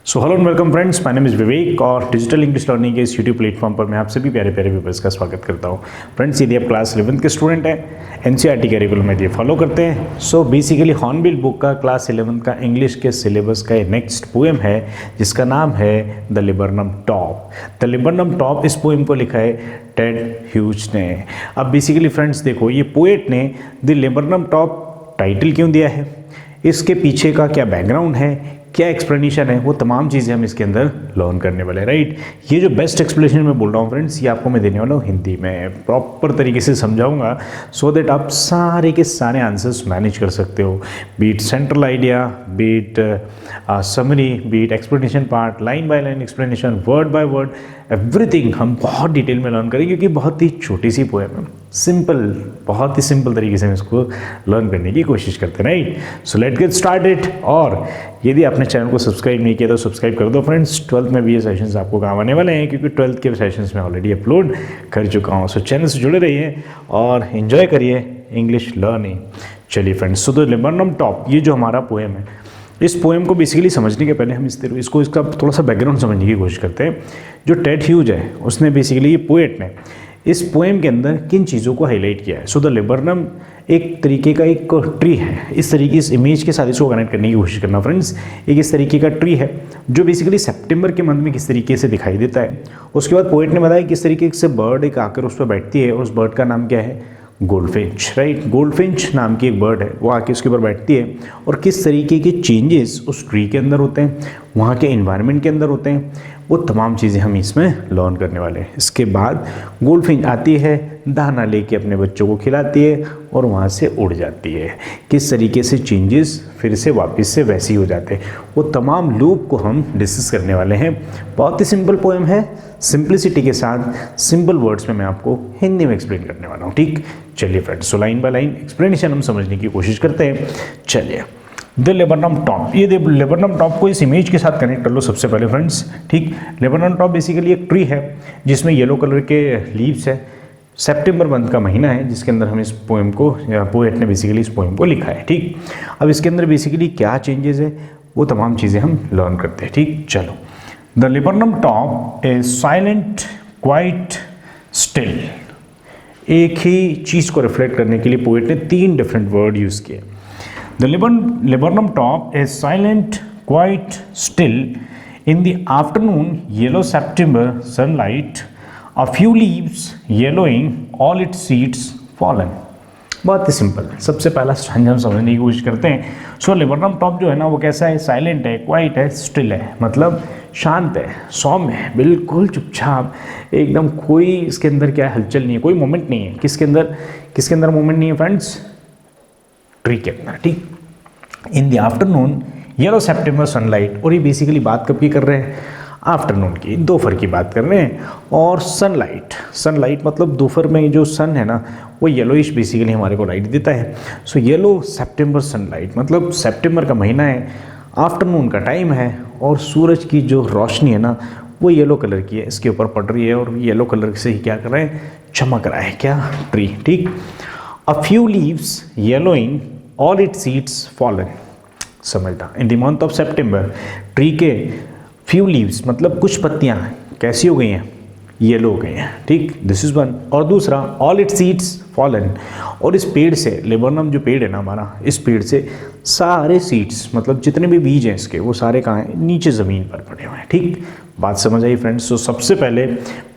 So hello and welcome friends, my name is Vivek और digital English learning के इस YouTube platform पर मैं आप सभी प्यारे प्यारे व्यूअर्स का स्वागत करता हूं। फ्रेंड्स, यदि आप क्लास 11th के स्टूडेंट हैं, एनसीईआरटी कैरिकुलम में ये फॉलो करते हैं, सो बेसिकली हॉर्नबिल बुक का क्लास 11th का इंग्लिश के सिलेबस का नेक्स्ट पोएम है जिसका नाम है the laburnum top. The laburnum top, इस पोएम को लिखा है टेड ह्यूज ने। अब बेसिकली फ्रेंड्स देखो, ये पोएट ने द लिबर्नम टॉप टाइटल क्यों दिया है, इसके पीछे का क्या बैकग्राउंड है, क्या एक्सप्लेनेशन है, वो तमाम चीज़ें हम इसके अंदर लर्न करने वाले हैं। राइट, ये जो बेस्ट एक्सप्लेनेशन मैं बोल रहा हूँ फ्रेंड्स, ये आपको मैं देने वाला हूँ हिंदी में, प्रॉपर तरीके से समझाऊंगा सो दैट आप सारे के सारे आंसर्स मैनेज कर सकते हो। Beat central idea, beat summary, beat explanation part, line by line explanation, word by word, everything हम बहुत डिटेल में लर्न करेंगे क्योंकि बहुत ही छोटी सी पोएम है, सिंपल, बहुत ही सिंपल तरीके से हम इसको लर्न करने की कोशिश करते हैं। Right, so let get started. और यदि आपने चैनल को सब्सक्राइब नहीं किया तो सब्सक्राइब कर दो फ्रेंड्स। 12th में भी ये सेशंस आपको काम आने वाले हैं क्योंकि 12th के सेशंस में ऑलरेडी अपलोड कर चुका हूँ। सो चैनल से जुड़े रहिए और एंजॉय करिए इंग्लिश लर्निंग। चलिए friends, so the laburnum top, ये जो हमारा पोएम है, इस पोएम को बेसिकली समझने के पहले हम इसका थोड़ा सा बैकग्राउंड समझने की कोशिश करते हैं। जो टेड ह्यूज है, उसने बेसिकली, ये पोएट ने इस पोएम के अंदर किन चीज़ों को हाईलाइट किया है। सो द लिबर्नम एक तरीके का एक ट्री है, इस तरीके इस इमेज के साथ इसको कनेक्ट करने की कोशिश करना फ्रेंड्स। एक इस तरीके का ट्री है जो बेसिकली सितंबर के मंथ में किस तरीके से दिखाई देता है। उसके बाद पोएट ने बताया किस तरीके से बर्ड एक आकर उस पर बैठती है और उस बर्ड का नाम क्या है, गोल्डफिंच। राइट, गोल्डफिंच नाम की एक बर्ड है, वो आके उसके ऊपर बैठती है और किस तरीके के चेंजेस उस ट्री के अंदर होते हैं, वहाँ के इन्वायरमेंट के अंदर होते हैं, वो तमाम चीज़ें हम इसमें लर्न करने वाले हैं। इसके बाद गोल्डफिंच आती है, दाना लेके अपने बच्चों को खिलाती है और वहाँ से उड़ जाती है। किस तरीके से चेंजेस फिर से वापस से वैसे ही हो जाते हैं, वो तमाम लूप को हम डिस्कस करने वाले हैं। बहुत ही सिंपल पोएम है, सिंप्लिसिटी के साथ सिंपल वर्ड्स में मैं आपको हिंदी में एक्सप्लेन करने वाला हूँ। ठीक, चलिए friends, so line by line explanation हम समझने की कोशिश करते हैं। चलिए, द लिबर्नम टॉप, ये लिबर्नम टॉप को इस इमेज के साथ कनेक्ट कर लो सबसे पहले फ्रेंड्स। ठीक, लिबर्नम टॉप बेसिकली एक ट्री है जिसमें येलो कलर के लीव्स है। सितंबर मंथ का महीना है जिसके अंदर हम इस पोएम को, या पोएट ने बेसिकली इस पोएम को लिखा है। ठीक, अब इसके अंदर बेसिकली क्या चेंजेस है, वो तमाम चीज़ें हम लर्न करते हैं। ठीक, चलो। The laburnum top is silent, quiet, still. एक ही चीज़ को रिफ्लेक्ट करने के लिए पोएट ने 3 डिफरेंट वर्ड यूज़ किए। The Liburnum top is silent, quite still. In the afternoon, yellow September sunlight, a few leaves yellowing, all its seeds fallen. बहुत ही simple, सबसे पहला स्ट्रक्चर हम समझने की कोशिश करते हैं। सो लिबर्नम टॉप जो है ना, वो कैसा है, साइलेंट है, क्वाइट है, स्टिल है, मतलब शांत है, सौम्य है, बिल्कुल चुपचाप, एकदम कोई इसके अंदर क्या हलचल नहीं है, कोई मोमेंट नहीं है। किसके अंदर मोमेंट नहीं है फ्रेंड्स, ट्री के अंदर। ठीक, in the afternoon yellow September sunlight, और ये बेसिकली बात कब की कर रहे हैं, आफ्टरनून की, दोपहर की बात कर रहे हैं। और सनलाइट मतलब दोपहर में जो सन है ना, वो येलोइश बेसिकली हमारे को लाइट देता है। सो येलो सितंबर सनलाइट मतलब सितंबर का महीना है, आफ्टरनून का टाइम है और सूरज की जो रोशनी है ना, वो येलो कलर की है, इसके ऊपर पड़ रही है और येलो कलर से ही क्या कर रहे हैं, चमक रहा है क्या, ट्री। ठीक, a few leaves yellowing, all it seeds fallen. समझना, in the month of September tree के फ्यू लीव्स मतलब कुछ पत्तियां कैसी हो गई हैं, येलो हो गई हैं। ठीक, दिस इज वन। और दूसरा, ऑल इट सीड्स फॉलन, और इस पेड़ से, लिबर्नम जो पेड़ है ना हमारा, इस पेड़ से सारे सीड्स मतलब जितने भी बीज हैं इसके, वो सारे कहाँ हैं, नीचे ज़मीन पर पड़े हुए हैं। ठीक, बात समझ आई फ्रेंड्स। तो सबसे पहले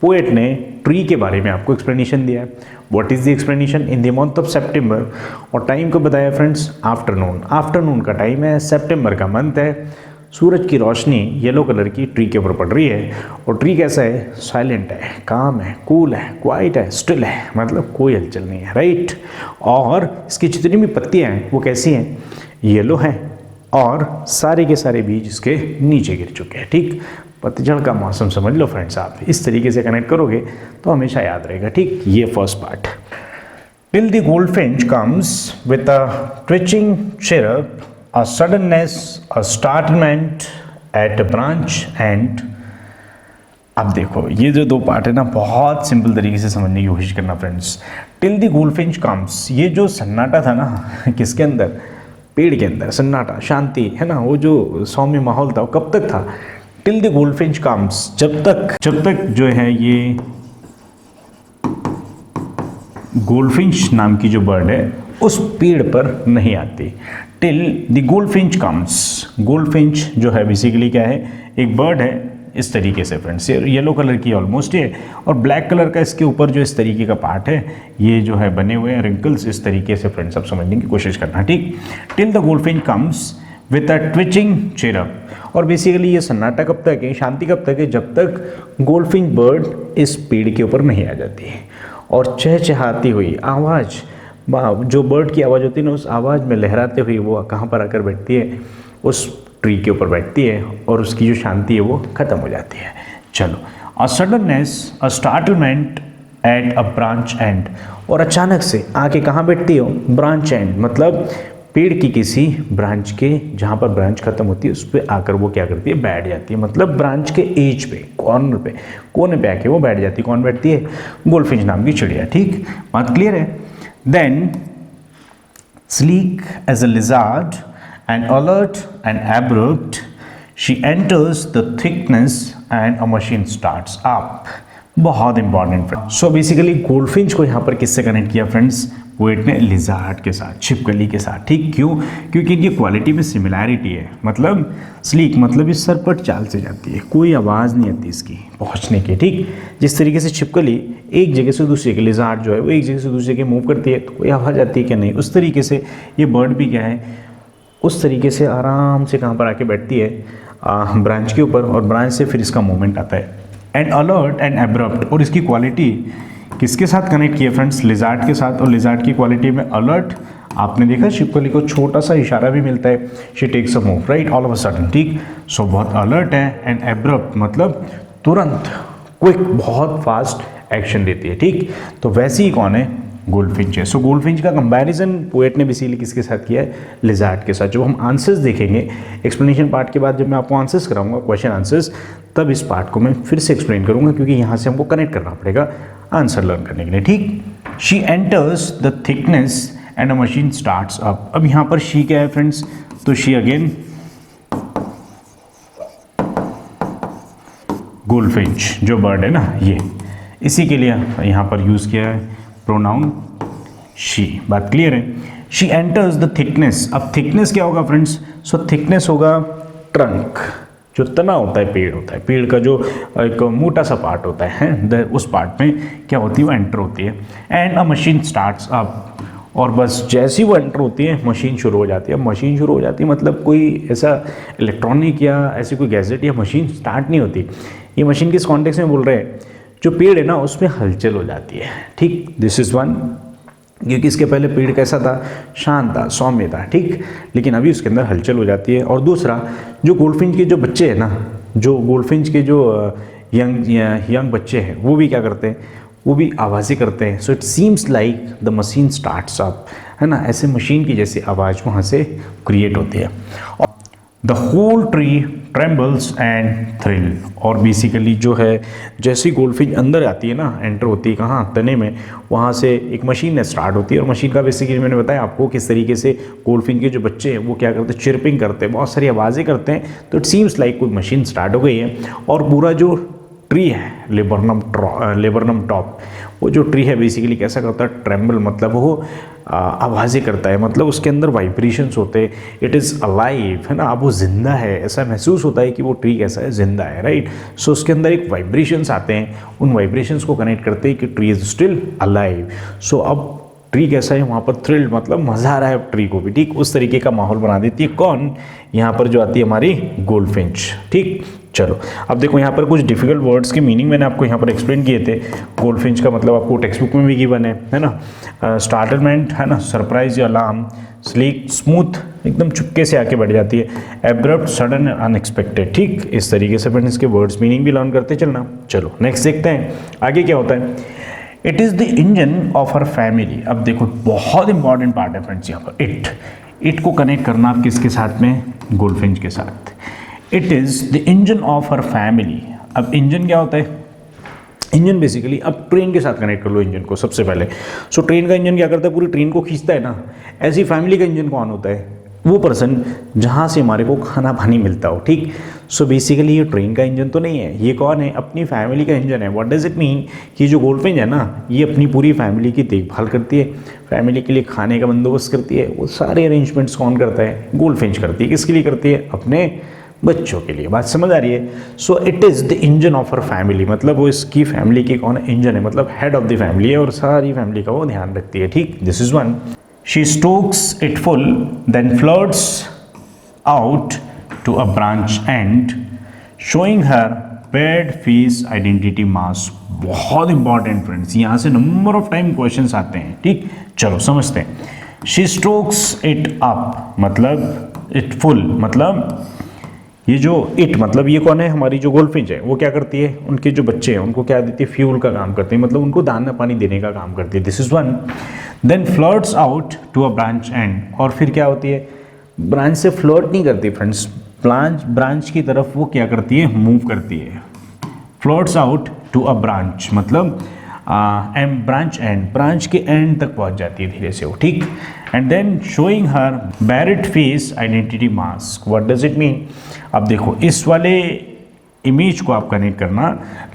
पोएट ने ट्री के बारे में आपको एक्सप्लेनेशन दिया है। What is the explanation, in the month of September, और टाइम को बताया फ्रेंड्स, आफ्टरनून का टाइम है, सितंबर का मंथ है, सूरज की रोशनी येलो कलर की ट्री के ऊपर पड़ रही है और ट्री कैसा है, साइलेंट है, काम है, कूल है, क्वाइट है, स्टिल है, मतलब कोई हलचल नहीं है। राइट, और इसकी जितनी भी पत्तियां हैं वो कैसी हैं, येलो हैं, और सारे के सारे बीज इसके नीचे गिर चुके हैं। ठीक, पतझड़ का मौसम समझ लो फ्रेंड्स, आप इस तरीके से कनेक्ट करोगे तो हमेशा याद रहेगा। ठीक, ये first part. Till the goldfinch comes with a twitching chirp, a suddenness, a startlement at a branch and, अब देखो ये जो 2 पार्ट है ना, बहुत सिंपल तरीके से समझने की कोशिश करना friends. Till the goldfinch comes, ये जो सन्नाटा था ना किसके अंदर, पेड़ के अंदर, सन्नाटा, शांति है ना, वो जो सौम्य माहौल था वो कब तक था, टिल द गोल्डफिंच कम्स, जब तक जो है ये गोल्डफिंच नाम की जो बर्ड है उस पेड़ पर नहीं आती। Till the goldfinch comes, goldfinch जो है बेसिकली क्या है, एक बर्ड है इस तरीके से फ्रेंड्स, येलो कलर की ऑलमोस्ट है और ब्लैक कलर का इसके ऊपर जो इस तरीके का पार्ट है, ये जो है बने हुए हैं रिंकल्स इस तरीके से फ्रेंड्स, आप समझने की कोशिश करना, ठीक। Till the goldfinch comes with a twitching chirp, और बेसिकली ये सन्नाटा कब तक है, शांति कब तक है, जब तक गोल्डफिंच बर्ड इस पेड़ के ऊपर नहीं आ जाती है और चहचहाती हुई आवाज़, जो बर्ड की आवाज़ होती है ना, उस आवाज़ में लहराते हुए वो कहाँ पर आकर बैठती है, उस ट्री के ऊपर बैठती है और उसकी जो शांति है वो ख़त्म हो जाती है। चलो, a suddenness, a startlement at a branch and, और अचानक से आके कहाँ बैठती हो, ब्रांच एंड, मतलब पेड़ की किसी ब्रांच के, जहाँ पर ब्रांच खत्म होती है उस पर आकर वो क्या करती है, बैठ जाती है, मतलब ब्रांच के एज पे, कॉर्नर पे, कोने पे आके वो बैठ जाती है। कौन बैठती है, गोल्डफिंच नाम की चिड़िया, ठीक, बात क्लियर है। Then sleek as a lizard and alert and abrupt, she enters the thickness and a machine starts up. बहुत important friend. So basically goldfinch को यहाँ पर किससे कनेक्ट किया फ्रेंड्स, पोएट ने लिजार्ड के साथ, छिपकली के साथ, ठीक। क्यों, क्योंकि इनकी क्वालिटी में सिमिलैरिटी है, मतलब स्लीक मतलब इस सरपट चाल से जाती है, कोई आवाज़ नहीं आती इसकी पहुँचने की, ठीक। जिस तरीके से छिपकली एक जगह से दूसरी जगह, लिजार्ड जो है वो एक जगह से दूसरी जगह मूव करती है तो कोई आवाज़ आती है कि नहीं, उस तरीके से ये बर्ड भी क्या है, उस तरीके से आराम से कहाँ पर आके बैठती है, ब्रांच के ऊपर, और ब्रांच से फिर इसका मूवमेंट आता है। एंड अलर्ट एंड एब्रप्ट, और इसकी क्वालिटी किसके साथ कनेक्ट किया फ्रेंड्स, लिजार्ड के साथ, और लिजार्ड की क्वालिटी में अलर्ट, आपने देखा छिपकली को छोटा सा इशारा भी मिलता है, she takes a move right all of a sudden, ठीक। सो बहुत अलर्ट है, एंड एब्रप्ट मतलब तुरंत, क्विक, बहुत फास्ट एक्शन देती है, ठीक। तो वैसे ही कौन है, गोल्डफिंच है। सो गोल्डफिंच का कंपैरिजन पोएट ने बेसिकली किसके साथ किया है, लिजार्ड के साथ। जब हम आंसर्स देखेंगे एक्सप्लेनेशन पार्ट के बाद, जब मैं आपको आंसर्स कराऊंगा, क्वेश्चन आंसर्स, तब इस पार्ट को मैं फिर से एक्सप्लेन करूंगा, क्योंकि यहाँ से हमको कनेक्ट करना पड़ेगा आंसर लर्न करने के लिए, ठीक। She enters the thickness and a machine starts up. अब यहाँ पर शी क्या है फ्रेंड्स, तो शी अगेन गोल्डफिंच जो बर्ड है ना, ये इसी के लिए यहाँ पर यूज़ किया है प्रोनाउन शी, बात क्लियर है। शी एंटर्स द थिकनेस, अब थिकनेस क्या होगा फ्रेंड्स, सो थिकनेस होगा ट्रंक, जो तना होता है, पेड़ होता है, पेड़ का जो एक मोटा सा पार्ट होता है, उस पार्ट में क्या होती है, वो एंटर होती है। And a machine starts up, और बस जैसी वो एंटर होती है मशीन शुरू हो जाती है। अब मशीन शुरू हो जाती है मतलब कोई ऐसा इलेक्ट्रॉनिक या ऐसी कोई गैजेट या मशीन स्टार्ट नहीं होती, ये मशीन किस कॉन्टेक्स्ट में बोल रहे हैं, जो पेड़ है ना उसमें हलचल हो जाती है, ठीक। दिस इज़ वन, क्योंकि इसके पहले पेड़ कैसा था, शांत था, सौम्य था, ठीक, लेकिन अभी उसके अंदर हलचल हो जाती है। और दूसरा, जो गोल्डफिंच के जो बच्चे हैं ना, जो गोल्डफिंच के जो यंग बच्चे हैं, वो भी क्या करते हैं, वो भी आवाज़ें करते हैं। So it seems like the machine starts up, है ना, ऐसे मशीन की जैसी आवाज़ वहाँ से क्रिएट होती है। The whole tree trembles and thrill, और बेसिकली जो है जैसी गोल्डफिंच अंदर आती है ना, एंटर होती है कहाँ, तने में, वहाँ से एक मशीन स्टार्ट होती है। और मशीन का बेसिकली मैंने बताया आपको किस तरीके से गोल्डफिंच के जो बच्चे हैं वो क्या करते हैं, चिरपिंग करते हैं, बहुत सारी आवाज़ें करते हैं। तो इट सीम्स लाइक कोई मशीन स्टार्ट हो गई है। और पूरा जो ट्री है, लेबरनम टॉप, वो जो ट्री है बेसिकली कैसा करता है, ट्रेम्बल मतलब वो आवाज़ें करता है, मतलब उसके अंदर वाइब्रेशंस होते हैं, इट इज़ अलाइव, है ना, अब वो जिंदा है, ऐसा महसूस होता है कि वो ट्री कैसा है, जिंदा है, राइट। सो उसके अंदर एक वाइब्रेशंस आते हैं, उन वाइब्रेशंस को कनेक्ट करते हैं कि ट्री इज़ स्टिल अलाइव। सो अब ट्री कैसा है, वहाँ पर थ्रिल्ड मतलब मज़ा आ रहा है ट्री को भी, ठीक, उस तरीके का माहौल बना देती है। कौन, यहाँ पर जो आती है हमारी गोल्डफिंच, ठीक। चलो अब देखो यहाँ पर कुछ डिफिकल्ट वर्ड्स के मीनिंग मैंने आपको यहाँ पर एक्सप्लेन किए थे। गोल्डफिंच का मतलब आपको टेक्स्ट बुक में भी गिवन है ना। स्टार्टलमेंट है ना, सरप्राइज या अलार्म। स्लीक स्मूथ, एकदम चुपके से आके बैठ जाती है। एब्रप्ट सडन अनएक्सपेक्टेड, ठीक। इस तरीके से फ्रेंड्स इसके वर्ड्स मीनिंग भी लर्न करते चलना। चलो नेक्स्ट देखते हैं आगे क्या होता है। It is the engine of her family. अब देखो बहुत इंपॉर्टेंट पार्ट है फ्रेंड्स यहाँ पर, इट को कनेक्ट करना आप किसके साथ में, गोल्डफिंच के साथ। It is the engine of her family. अब इंजन क्या होता है, इंजन बेसिकली, अब ट्रेन के साथ कनेक्ट कर लो इंजन को सबसे पहले। सो ट्रेन का इंजन क्या करता है, पूरी ट्रेन को खींचता है ना, ऐसी फैमिली का इंजन कौन होता है, वो पर्सन जहाँ से हमारे को खाना पानी मिलता हो, ठीक। सो बेसिकली ये ट्रेन का इंजन तो नहीं है, ये कौन है, अपनी फैमिली का इंजन है। व्हाट डज इट मीन कि जो गोल्डफिंच है ना, ये अपनी पूरी फैमिली की देखभाल करती है, फैमिली के लिए खाने का बंदोबस्त करती है, वो सारे अरेंजमेंट्स कौन करता है, गोल्डफिंच करती है। किसके लिए करती है, अपने बच्चों के लिए। बात समझ आ रही है। So it is the engine of our family, मतलब वो इसकी फैमिली की कौन इंजन है, मतलब हेड ऑफ द फैमिली है और सारी फैमिली का वो ध्यान रखती है, ठीक। This is one. She stokes it full then flirts out to a branch and showing her pied face identity mask. बहुत इंपॉर्टेंट फ्रेंड्स, यहाँ से नंबर ऑफ टाइम क्वेश्चंस आते हैं, ठीक। चलो समझते हैं। शी स्ट्रोक्स इट अप मतलब इट फुल, मतलब ये जो इट मतलब ये कौन है, हमारी जो गोल्डफिंच है, वो क्या करती है, उनके जो बच्चे हैं उनको क्या देती है, फ्यूल का काम करती है, मतलब उनको दाना पानी देने का काम करती है। This is one. Then flirts out to a branch and, और फिर क्या होती है, ब्रांच से फ्लर्ट नहीं करती फ्रेंड्स, ब्रांच की तरफ वो क्या करती है, मूव करती है। Flirts out to a branch मतलब ब्रांच एंड, ब्रांच के एंड तक पहुंच जाती है धीरे से वो, ठीक। And then showing her barred face identity mask. What does it mean, अब देखो इस वाले इमेज को आप कनेक्ट करना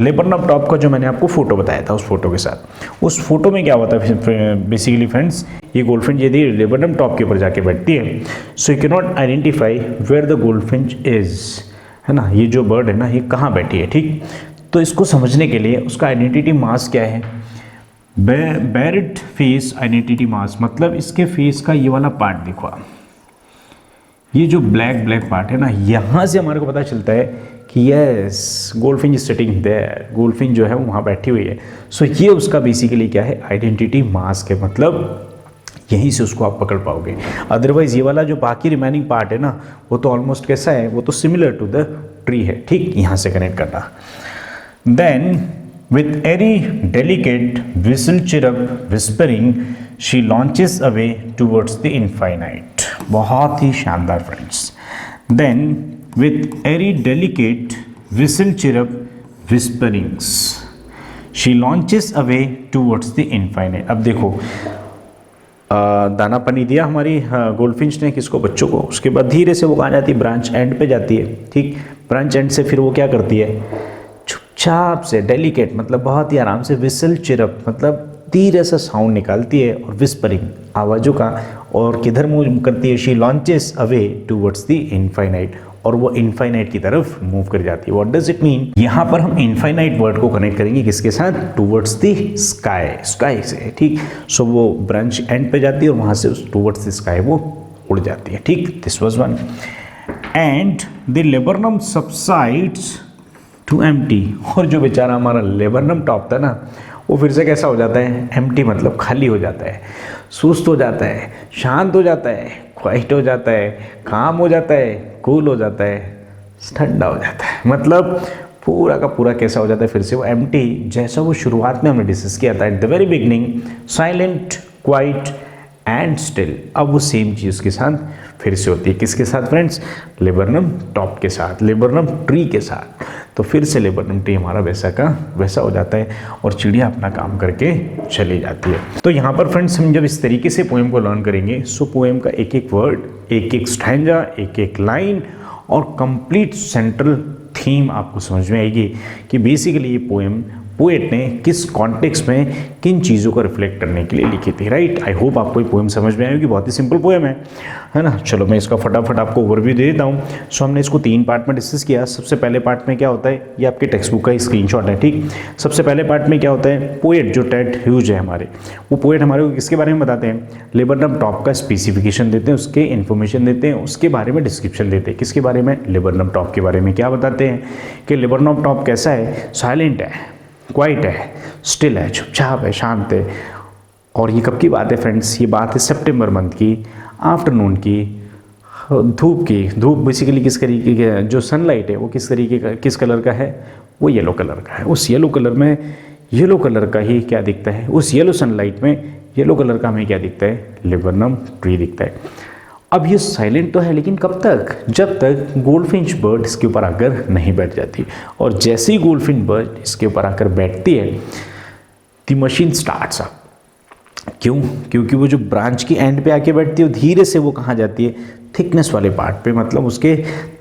लेबरनम टॉप का जो मैंने आपको फोटो बताया था उस फोटो के साथ। उस फोटो में क्या होता है बेसिकली फ्रेंड्स, ये गोल्डफिंच यदि लेबरनम टॉप के ऊपर जाके बैठती है, so you can not identify where the goldfinch is, है ना, ये जो बर्ड है ना ये कहाँ बैठी है, ठीक। तो इसको समझने के लिए उसका आइडेंटिटी मास्क क्या है, बैरिड फेस आइडेंटिटी मास्क, मतलब इसके फेस का ये वाला पार्ट देखो, ये जो ब्लैक पार्ट है ना, यहाँ से हमारे को पता चलता है कि yes goldfinch is sitting there, goldfinch जो है वो वहाँ बैठी हुई है। सो ये उसका बेसिकली क्या है, आइडेंटिटी मास्क है, मतलब यहीं से उसको आप पकड़ पाओगे। अदरवाइज ये वाला जो बाकी रिमेनिंग पार्ट है ना, वो तो ऑलमोस्ट कैसा है, वो तो सिमिलर टू द ट्री है, ठीक। यहाँ से कनेक्ट करना। Then with airy delicate whistle chirrup whispering she launches away towards the infinite। बहुत ही शानदार friends. then with airy delicate whistle chirrup whisperings she launches away towards the infinite। अब देखो दाना पानी दिया हमारी गोल्डफिंच ने किसको, बच्चों को, उसके बाद धीरे से वो कहाँ जाती है, ब्रांच एंड पे जाती है, ठीक। ब्रांच एंड से फिर वो क्या करती है, छाप से डेलिकेट मतलब बहुत ही आराम से, विसल चिरप मतलब धीरे सा साउंड निकालती है, और विस्परिंग आवाज़ों का, और किधर मूव करती है, she launches away towards the infinite, और वो इनफाइनाइट की तरफ मूव कर जाती है। व्हाट डज इट मीन, यहाँ पर हम इनफाइनाइट वर्ड को कनेक्ट करेंगे किसके साथ, टूवर्ड्स द स्काई, स्काई से, ठीक। सो वो ब्रांच एंड पे जाती है और वहाँ से टूवर्ड्स द स्काई वो उड़ जाती है, ठीक। This was one. And the laburnum subsides to empty, और जो बेचारा हमारा लेबरनम टॉप था ना, वो फिर से कैसा हो जाता है, एम्प्टी मतलब खाली हो जाता है, सुस्त हो जाता है, शांत हो जाता है, क्वाइट हो जाता है, काम हो जाता है, कूल हो जाता है, ठंडा हो जाता है, मतलब पूरा का पूरा कैसा हो जाता है, फिर से वो एम्प्टी, जैसा वो शुरुआत में हमने डिस्कस किया था at the very beginning, silent, quiet and still. अब वो सेम चीज़ के साथ फिर से होती है, किसके साथ फ्रेंड्स, लेबरनम टॉप के साथ, लेबरनम ट्री के साथ। तो फिर से लेबरनम ट्री हमारा वैसा का वैसा हो जाता है और चिड़िया अपना काम करके चली जाती है। तो यहाँ पर फ्रेंड्स हम जब इस तरीके से पोएम को लर्न करेंगे, सो पोएम का एक एक वर्ड, एक एक स्टैंजा, एक एक लाइन और कंप्लीट सेंट्रल थीम आपको समझ में आएगी कि बेसिकली ये पोएम पोएट ने किस कॉन्टेक्स्ट में किन चीज़ों को रिफ्लेक्ट करने के लिए लिखी थी, राइट। आई होप आपको ये पोएम समझ में आई होगी, बहुत ही सिंपल पोएम है ना। चलो मैं इसका फटाफट आपको ओवरव्यू दे देता हूँ। सो हमने इसको 3 पार्ट में डिस्कस किया। सबसे पहले पार्ट में क्या होता है, ये आपके टेक्स्ट बुक का ही स्क्रीनशॉट है, ठीक। सबसे पहले पार्ट में क्या होता है, पोएट जो टेड ह्यूज है हमारे, वो पोएट हमारे को किसके बारे में बताते हैं, लेबरनम टॉप का स्पेसिफिकेशन देते हैं, उसके इन्फॉर्मेशन देते हैं, उसके बारे में डिस्क्रिप्शन देते हैं। किसके बारे में, लेबरनम टॉप के बारे में। क्या बताते हैं कि लेबरनम टॉप कैसा है, साइलेंट है, क्वाइट है, स्टिल है, चुपचाप है, शांत है। और ये कब की बात है फ्रेंड्स, ये बात है सितंबर मंथ की, आफ्टरनून की, धूप की। धूप बेसिकली किस तरीके का, जो सनलाइट है वो किस तरीके का, किस कलर का है, वो येलो कलर का है। उस येलो कलर में येलो कलर का ही क्या दिखता है, उस येलो सनलाइट में येलो कलर का हमें क्या दिखता है, लेबरनम ट्री दिखता है। अब ये साइलेंट तो है, लेकिन कब तक, जब तक गोल्डफिंच बर्ड इसके ऊपर आकर नहीं बैठ जाती। और जैसे ही गोल्डफिंच बर्ड इसके ऊपर आकर बैठती है, द मशीन स्टार्ट्स अप, क्यों? क्योंकि वो जो ब्रांच की एंड पे आके बैठती है, धीरे से वो कहाँ जाती है? थिकनेस वाले पार्ट पे, मतलब उसके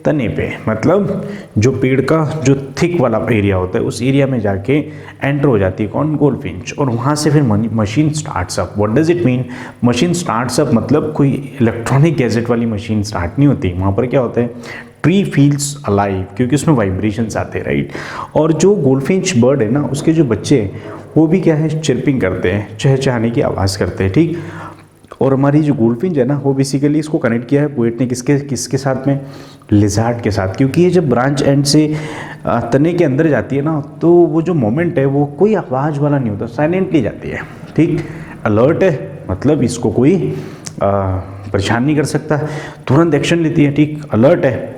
तने पे, मतलब जो पेड़ का जो थिक वाला एरिया होता है उस एरिया में जाके एंटर हो जाती है कौन? गोल्डफिंच। और वहाँ से फिर machine starts up. What does it mean? Machine starts up मतलब कोई इलेक्ट्रॉनिक गैजेट वाली मशीन स्टार्ट नहीं होती। वहाँ पर क्या होता है? ट्री फील्स अलाइव, क्योंकि उसमें वाइब्रेशंस आते हैं, राइट। और जो गोल्डफिंच बर्ड है ना, उसके जो बच्चे हैं वो भी क्या है? चिरपिंग करते हैं, चहचहाने की आवाज़ करते हैं, ठीक। और हमारी जो गोल्डफिंच है ना, वो बेसिकली इसको कनेक्ट किया है पोएट ने किसके साथ में? लिजार्ड के साथ। क्योंकि ये जब ब्रांच एंड से तने के अंदर जाती है ना, तो वो जो मोमेंट है वो कोई आवाज़ वाला नहीं होता, साइलेंटली जाती है, ठीक। अलर्ट है, मतलब इसको कोई परेशान नहीं कर सकता, तुरंत एक्शन लेती है, ठीक। अलर्ट है।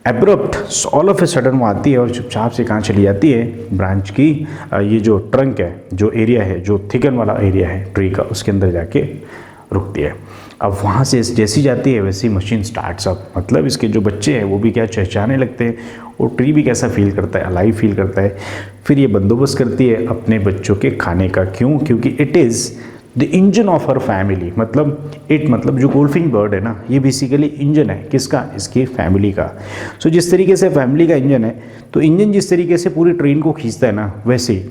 Abrupt, all of a sudden वो आती है और चुपचाप से कहाँ चली जाती है? ब्रांच की ये जो ट्रंक है, जो एरिया है, जो थिकन वाला एरिया है ट्री का, उसके अंदर जाके रुकती है। अब वहाँ से जैसी जाती है वैसी मशीन स्टार्ट्स अप, मतलब इसके जो बच्चे हैं वो भी क्या? चहचहाने लगते हैं। और ट्री भी कैसा फील करता है? अलाइव फील करता है। फिर ये बंदोबस्त करती है अपने बच्चों के खाने का। क्यों? क्योंकि it is the engine of her family. मतलब जो गोल्डफिंच बर्ड है ना, ये बेसिकली इंजन है किसका? इसकी फैमिली का। सो जिस तरीके से फैमिली का इंजन है, तो इंजन जिस तरीके से पूरी ट्रेन को खींचता है ना, वैसे ही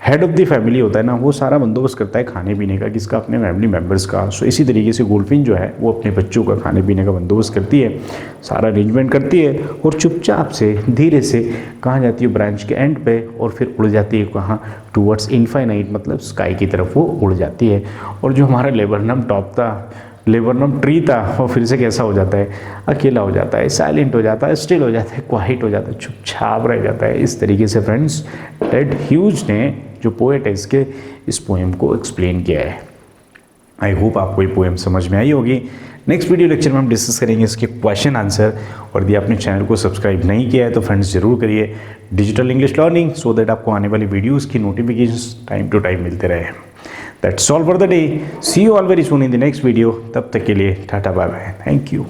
हेड ऑफ द फैमिली होता है ना, वो सारा बंदोबस्त करता है खाने पीने का, किसका? अपने फैमिली मेम्बर्स का। सो इसी तरीके से गोल्डफिंच जो है वो अपने बच्चों का खाने पीने का बंदोबस्त करती है, सारा अरेंजमेंट करती है, और चुपचाप से धीरे से कहाँ जाती है? ब्रांच के एंड पे, और फिर उड़ जाती है कहाँ? टूवर्ड्स इनफाइनाइट, मतलब स्काई की तरफ वो उड़ जाती है। और जो हमारा लेबरनम टॉप था, लेबरनम ट्री था, वो फिर से कैसा हो जाता है? अकेला हो जाता है, साइलेंट हो जाता है, स्टिल हो जाता है, क्वाइट हो जाता है, चुपचाप रह जाता है। इस तरीके से फ्रेंड्स टेड ह्यूज ने जो पोएट है इसके इस पोएम को एक्सप्लेन किया है। आई होप आपको ये पोएम समझ में आई होगी। नेक्स्ट वीडियो लेक्चर में हम डिस्कस करेंगे इसके क्वेश्चन आंसर। और यदि आपने चैनल को सब्सक्राइब नहीं किया है तो फ्रेंड्स ज़रूर करिए, digital English learning, so that आपको आने वाली वीडियोज़ की नोटिफिकेशन टाइम टू टाइम मिलते रहे। That's all for the day. See you all very soon in the next video. तब तक के लिए tata bye bye, thank you.